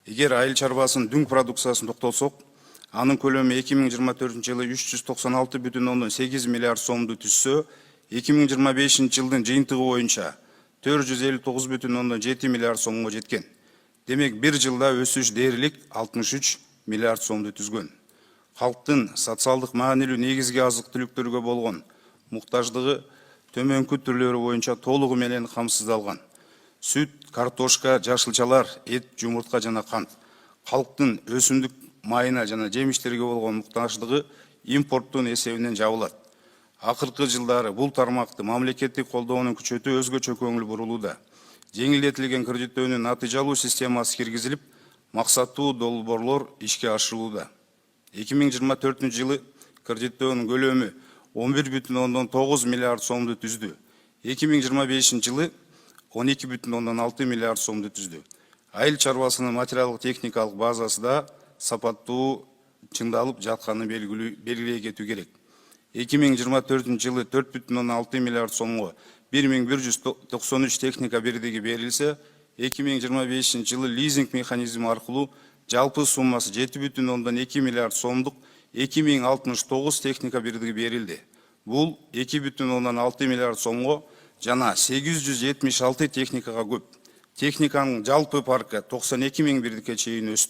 Эгер айыл чарбасынын дүң продукциясын токтолсок, анын көлөмү 2024 жылы 396,8 миллиард сомду түзсө, 2025 жылдын жыйынтыгы боюнча 459,7 миллиард сомго жеткен. Демек, бир жылда өсүш дээрлик 63 миллиард сомду түзгөн. Халктын социалдык маанилүү негизги азык түлүктөргө болгон муктаждыгы төмөнкү түрлөрү боюнча толугу менен камсыздалган. Сүт, картошка, жашылчалар, эт, жумуртка жана кант. Халктын өсүмдүк майына жана жемиштерге болгон муктаждыгы импорттун эсебинен жабылат. Акыркы жылдары бул тармакты мамлекеттик колдоону күчөтүү өзгөчө көңүл бурулууда. Жеңилдетилген кредиттөөнүн натыйжалуу системасы киргизилип, максаттуу долбоорлор ишке ашырылууда. 2024 жылы кредиттөөнүн көлөмү 11,9 миллиард сомду түздү. 2025 жылы 12,6 миллиард сомду түздү. Айыл чарбасынын материалдык техникалык базасы да сапаттуу чыңдалып жатканын белгилей кетүү керек. 2024 жылы 4,6 миллиард сомго 1193 техника бирдиги берилсе, 2025 жылы лизинг механизми аркылуу жалпы суммасы 7,2 миллиард сомдук 2069 техника бирдиги берилди. Бул 2,6 миллиард сомго жана 876 техникага көп. Техниканын жалпы паркы 92 миң бирдикке чейин өстү.